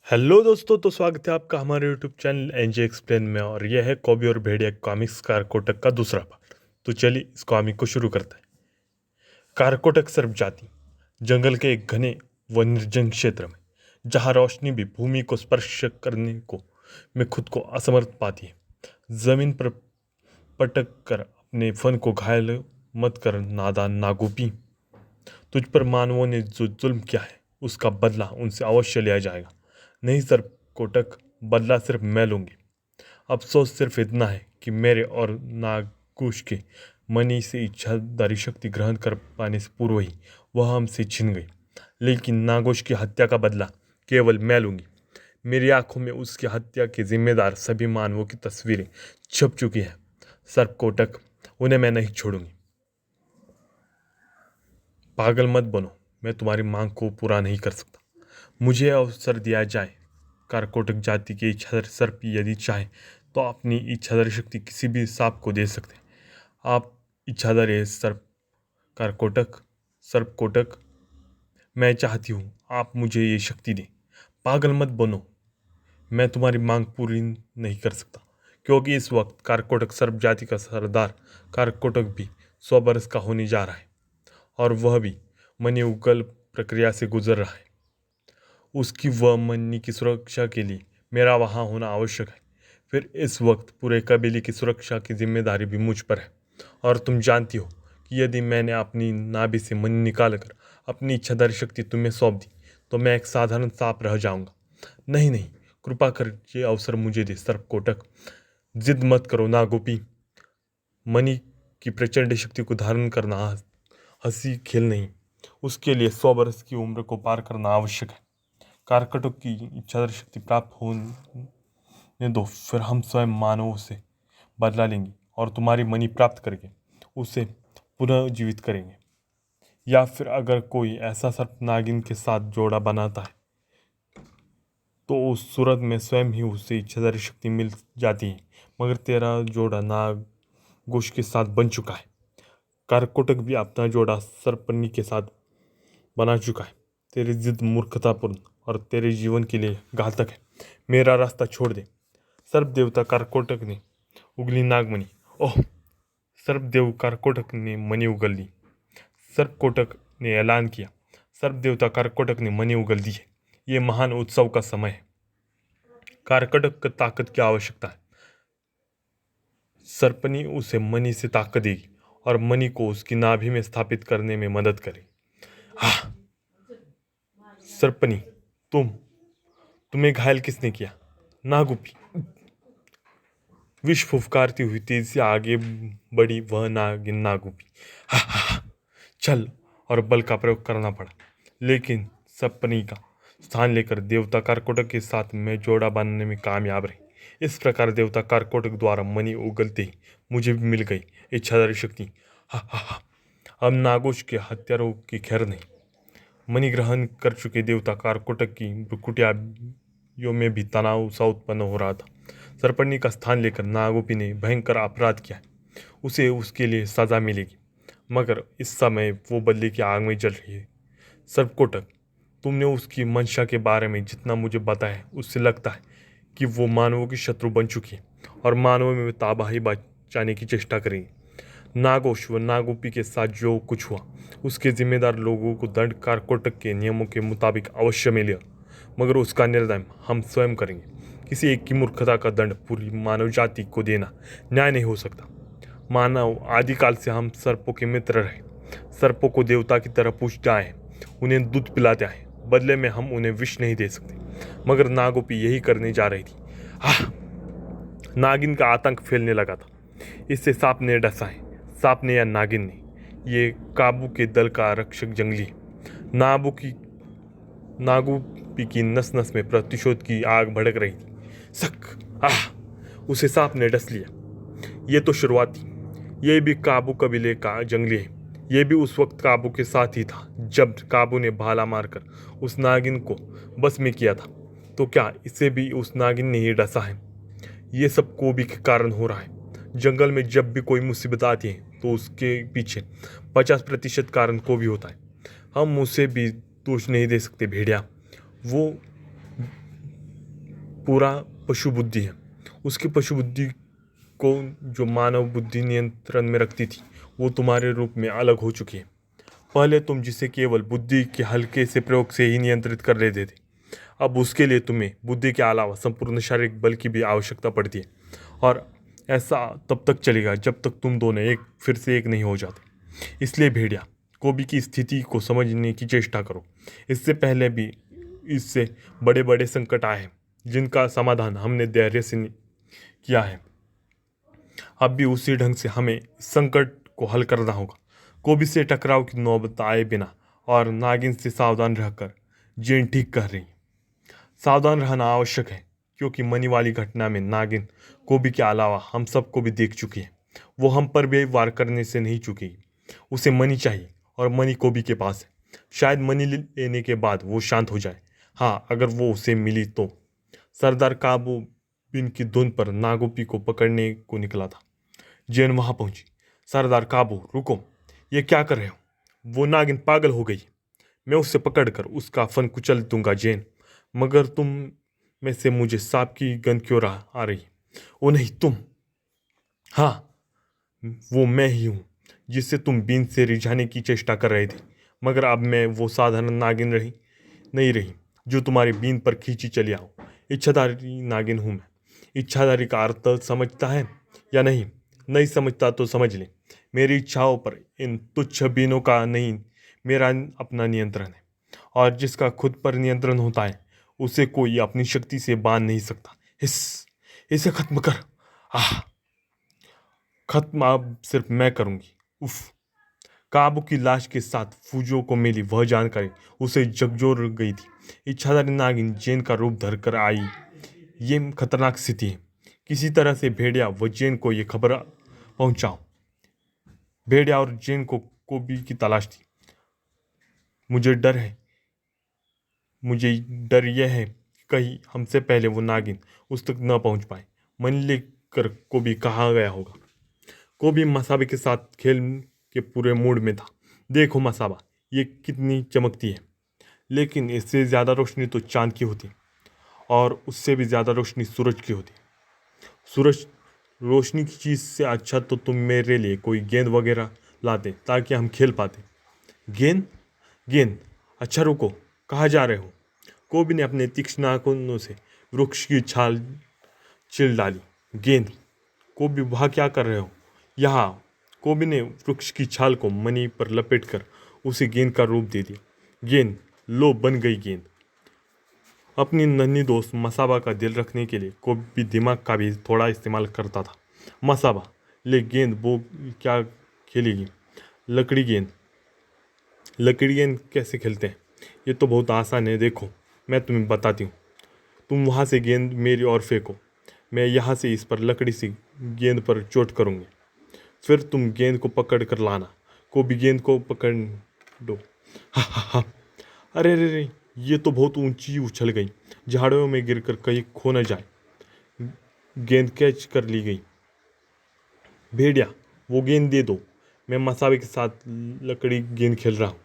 Hello दोस्तों, तो स्वागत है आपका हमारे यूट्यूब चैनल एनजे एक्सप्लेन में। और यह है कॉबी और भेड़िया कॉमिक्स कारकोटक का दूसरा पार्ट। तो चलिए इस कॉमिक को शुरू करते हैं। कारकोटक सर्प जाति जंगल के एक घने व निर्जन क्षेत्र में, जहाँ रोशनी भी भूमि को स्पर्श करने को में खुद को असमर्थ पाती है। जमीन पर पटक कर अपने फन को घायल मत कर नादान नागोपी। तुझ पर मानवों ने जो जुल्म किया है उसका बदला उनसे अवश्य लिया जाएगा। नहीं सर कोटक, बदला सिर्फ मैं लूंगी। अफसोस सिर्फ इतना है कि मेरे और नागुश के मनी से इच्छाधारी शक्ति ग्रहण कर पाने से पूर्व ही वह हमसे छिन गई। लेकिन नागुश की हत्या का बदला केवल मैं लूंगी। मेरी आंखों में उसकी हत्या के जिम्मेदार सभी मानवों की तस्वीरें छप चुकी हैं। सर्प कोटक, उन्हें मैं नहीं छोड़ूंगी। पागल मत बनो, मैं तुम्हारी मांग को पूरा नहीं कर सकता। मुझे अवसर दिया जाए। कारकोटक जाति के इच्छाधार सर्प यदि चाहे तो अपनी इच्छाधारी शक्ति किसी भी सांप को दे सकते हैं। आप इच्छाधारी सर्प कारकोटक सर्प कोटक, मैं चाहती हूँ आप मुझे ये शक्ति दें। पागल मत बनो, मैं तुम्हारी मांग पूरी नहीं कर सकता, क्योंकि इस वक्त कारकोटक सर्प जाति का सरदार कारकोटक भी 100 बरस का होने जा रहा है और वह भी मनी उगल प्रक्रिया से गुजर रहा है। उसकी व मन्नी की सुरक्षा के लिए मेरा वहाँ होना आवश्यक है। फिर इस वक्त पूरे कबीले की सुरक्षा की जिम्मेदारी भी मुझ पर है। और तुम जानती हो कि यदि मैंने अपनी नाभि से मन निकाल कर अपनी इच्छाधारी शक्ति तुम्हें सौंप दी तो मैं एक साधारण सांप रह जाऊंगा। नहीं नहीं, कृपा कर ये अवसर मुझे दे सर्प कोटक। जिद मत करो ना गोपी। मनी की प्रचंड शक्ति को धारण करना हंसी खेल नहीं, उसके लिए 100 बरस की उम्र को पार करना आवश्यक है। कारकटों की इच्छाधारी शक्ति प्राप्त होने दो, फिर हम स्वयं मानवों से बदला लेंगे और तुम्हारी मणि प्राप्त करके उसे पुनः जीवित करेंगे। या फिर अगर कोई ऐसा सर्प नागिन के साथ जोड़ा बनाता है तो उस सूरत में स्वयं ही उसे इच्छाधारी शक्ति मिल जाती है। मगर तेरा जोड़ा नागुश के साथ बन चुका है। कारकोटक भी अपना जोड़ा सर्पनी के साथ बना चुका है। तेरी जिद मूर्खतापूर्ण और तेरे जीवन के लिए घातक है। मेरा रास्ता छोड़ दे। सर्प देवता कारकोटक ने उगली नागमणि। ओह! सर्पदेव कारकोटक ने मणि उगल दी। सर्पकोटक ने ऐलान किया। सर्प देवता कारकोटक ने मणि उगल दी है। ये महान उत्सव का समय है। कारकोटक की ताकत की आवश्यकता है। सर्पनी उसे मणि से ताकत देगी और मणि को उसकी नाभि में स्थापित करने में मदद करेगी। हाँ सर्पनी, तुम्हें घायल किसने किया? नागुपी। विष फुफकारती हुई तेजी से आगे बढ़ी वह नागिन नागुपी। हा हा हा। छल और बल का प्रयोग करना पड़ा, लेकिन सपनी का स्थान लेकर देवता कारकोटक के साथ में जोड़ा बांधने में कामयाब रही। इस प्रकार देवता कारकोटक द्वारा मणि उगलते ही मुझे भी मिल गई इच्छाधारी शक्ति। हा हा हा। अब नागोश के हत्यारों की खैर नहीं। मणि ग्रहण कर चुके देवता कारकोटक की भ्रुकुटियों में भी तनाव सा उत्पन्न हो रहा था। सरपणी का स्थान लेकर नागोपी ने भयंकर अपराध किया। उसे उसके लिए सजा मिलेगी, मगर इस समय वो बदले की आग में जल रही है। सर्पकोटक, तुमने उसकी मंशा के बारे में जितना मुझे बताया है उससे लगता है कि वो मानवों की शत्रु बन चुकी है और मानवों में तबाही बचाने की चेष्टा करेंगी। नागोश व नागोपी के साथ जो कुछ हुआ उसके जिम्मेदार लोगों को दंड कारकोटक के नियमों के मुताबिक अवश्य मिलेगा, मगर उसका निर्णय हम स्वयं करेंगे। किसी एक की मूर्खता का दंड पूरी मानव जाति को देना न्याय नहीं हो सकता। मानव आदिकाल से हम सर्पों के मित्र रहे। सर्पों को देवता की तरह पूजते आए हैं, उन्हें दूध पिलाते आए। बदले में हम उन्हें विष नहीं दे सकते, मगर नागोपी यही करने जा रही थी। आह! नागिन का आतंक फैलने लगा था। इससे सांप ने डसा है। सांप ने या नागिन ने। ये काबू के दल का आरक्षक जंगली है। नागुपी की नस नस में प्रतिशोध की आग भड़क रही थी। सक! आह! उसे सांप ने डस लिया। ये तो शुरुआत थी। ये भी काबू कबीले का जंगली है। ये भी उस वक्त काबू के साथ ही था जब काबू ने भाला मारकर उस नागिन को बस में किया था। तो क्या इसे भी उस नागिन ने ही डसा है? ये सब कोबी के कारण हो रहा है। जंगल में जब भी कोई मुसीबत आती है तो उसके पीछे 50% कारण कोबी होता है। हम उसे भी दोष नहीं दे सकते भेड़िया। वो पूरा पशु बुद्धि है। उसकी पशु बुद्धि को जो मानव बुद्धि नियंत्रण में रखती थी वो तुम्हारे रूप में अलग हो चुकी है। पहले तुम जिसे केवल बुद्धि के हल्के से प्रयोग से ही नियंत्रित कर लेते थे, अब उसके लिए तुम्हें बुद्धि के अलावा संपूर्ण शारीरिक बल की भी आवश्यकता पड़ती है। और ऐसा तब तक चलेगा जब तक तुम दोनों एक फिर से एक नहीं हो जाते। इसलिए भेड़िया, कोबी की स्थिति को समझने की चेष्टा करो। इससे पहले भी इससे बड़े बड़े संकट आए हैं जिनका समाधान हमने धैर्य से किया है। अब भी उसी ढंग से हमें इस संकट को हल करना होगा। कोबी से टकराव की नौबत आए बिना और नागिन से सावधान रहकर जीन ठीक कर रही। सावधान रहना आवश्यक है क्योंकि मनी वाली घटना में नागिन कोबी के अलावा हम सबको भी देख चुकी है। वो हम पर भी वार करने से नहीं चुकी। उसे मनी चाहिए और मनी कोबी के पास है। शायद मनी लेने के बाद वो शांत हो जाए। हाँ, अगर वो उसे मिली तो। सरदार काबू बिन की धुन पर नागोपी को पकड़ने को निकला था। जैन वहां पहुंची। सरदार काबू, रुको, ये क्या कर रहे हो? वो नागिन पागल हो गई। मैं उसे पकड़कर उसका फन कुचल दूंगा जैन, मगर तुम में से मुझे सांप की गंध क्यों आ रही? वो नहीं, तुम। हाँ, वो मैं ही हूँ जिससे तुम बीन से रिझाने की चेष्टा कर रहे थे, मगर अब मैं वो साधारण नागिन नहीं रही जो तुम्हारी बीन पर खींची चली आओ। इच्छाधारी नागिन हूँ मैं। इच्छाधारी का अर्थ समझता है या नहीं? नहीं समझता तो समझ ले। मेरी इच्छाओं पर इन तुच्छ बीनों का नहीं, मेरा अपना नियंत्रण है। और जिसका खुद पर नियंत्रण होता है उसे कोई अपनी शक्ति से बांध नहीं सकता। इसे खत्म कर। आह, खत्म अब सिर्फ मैं करूंगी। उफ। काबू की लाश के साथ फूजो को मिली वह जानकारी उसे झकझोर गई थी। इच्छाधारी नागिन जैन का रूप धरकर आई। ये खतरनाक स्थिति है। किसी तरह से भेड़िया व जैन को ये खबर पहुंचाओ। भेड़िया और जैन को कोबी की तलाश थी। मुझे डर यह है कि कहीं हमसे पहले वो नागिन उस तक न पहुंच पाए। मन लेकर कोबी कहाँ गया होगा? कोबी मसाबे के साथ खेल के पूरे मूड में था। देखो मसाबा, ये कितनी चमकती है, लेकिन इससे ज़्यादा रोशनी तो चांद की होती और उससे भी ज़्यादा रोशनी सूरज की होती। सूरज रोशनी की चीज़ से अच्छा तो तुम मेरे लिए कोई गेंद वगैरह लाते ताकि हम खेल पाते। गेंद? गेंद? अच्छा रुको, कहाँ जा रहे हो? कोबी ने अपने तीक्ष्ण नाखूनों से वृक्ष की छाल छिल डाली। गेंद? कोबी, वहाँ क्या कर रहे हो? यहाँ। कोबी ने वृक्ष की छाल को मनी पर लपेटकर उसे गेंद का रूप दे दिया। गेंद? लो, बन गई गेंद। अपनी नन्ही दोस्त मसाबा का दिल रखने के लिए कोबी दिमाग का भी थोड़ा इस्तेमाल करता था। मसाबा, ले गेंद। वो क्या खेलेगी? लकड़ी गेंद। लकड़ी गेंद कैसे खेलते हैं? ये तो बहुत आसान है, देखो मैं तुम्हें बताती हूँ। तुम वहाँ से गेंद मेरी ओर फेंको, मैं यहाँ से इस पर लकड़ी से गेंद पर चोट करूँगी, फिर तुम गेंद को पकड़ कर लाना। कोबी गेंद को पकड़ दो। हा हा हा। अरे अरे अरे, ये तो बहुत ऊंची उछल गई, झाड़ियों में गिरकर कहीं खो न जाए। गेंद कैच कर ली गई। भेड़िया, वो गेंद दे दो। मैं मसावे के साथ लकड़ी गेंद खेल रहा हूँ।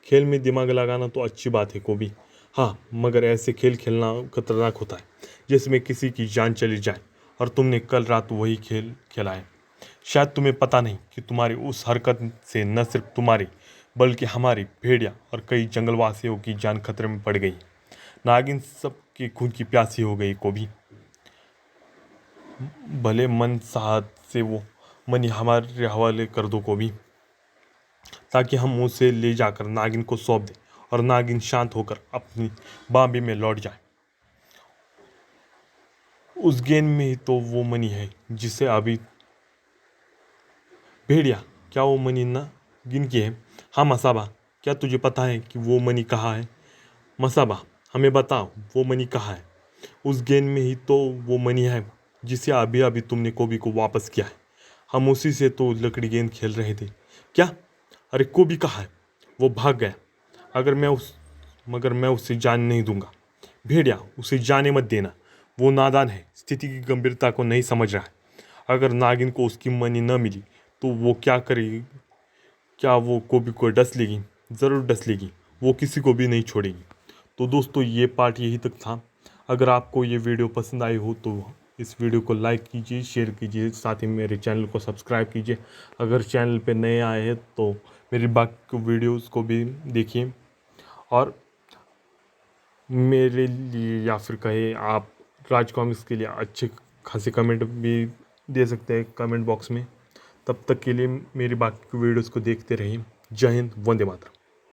खेल में दिमाग लगाना तो अच्छी बात है कोबी। हाँ, मगर ऐसे खेल खेलना खतरनाक होता है जिसमें किसी की जान चली जाए, और तुमने कल रात वही खेल खेला है। शायद तुम्हें पता नहीं कि तुम्हारी उस हरकत से न सिर्फ तुम्हारी बल्कि हमारी भेड़िया और कई जंगलवासियों की जान खतरे में पड़ गई। नागिन सबके खून की प्यासी हो गई कोबी। भले मन साहत से वो मनी हमारे हवाले कर दो कोबी, ताकि हम उसे ले जाकर नागिन को सौंप दें और नागिन शांत होकर अपनी बाबी में लौट जाए। उस गेंद में ही तो वो मनी है जिसे अभी। भेड़िया, क्या वो मनी नागिन की है? हाँ मसाबा, क्या तुझे पता है कि वो मनी कहाँ है? मसाबा, हमें बताओ, वो मनी कहाँ है? उस गेंद में ही तो वो मनी है जिसे अभी अभी तुमने कोबी को वापस किया है। हम उसी से तो लकड़ी गेंद खेल रहे थे। क्या? अरे कोबी कहाँ है? वो भाग गया। मगर मैं उसे जाने नहीं दूंगा। भेड़िया, उसे जाने मत देना। वो नादान है, स्थिति की गंभीरता को नहीं समझ रहा है। अगर नागिन को उसकी मनी न मिली तो वो क्या करेगी? क्या वो कोबी को डस लेगी? ज़रूर डस लेगी। वो किसी को भी नहीं छोड़ेगी। तो दोस्तों, ये पार्ट यही तक था। अगर आपको ये वीडियो पसंद आई हो तो इस वीडियो को लाइक कीजिए, शेयर कीजिए, साथ ही मेरे चैनल को सब्सक्राइब कीजिए। अगर चैनल पे नए आए हैं तो मेरी बाकी वीडियोस को भी देखिए, और मेरे लिए या फिर कहे आप राज कॉमिक्स के लिए अच्छे खासे कमेंट भी दे सकते हैं कमेंट बॉक्स में। तब तक के लिए मेरी बाकी वीडियोस को देखते रहिए। जय हिंद, वंदे मातरम।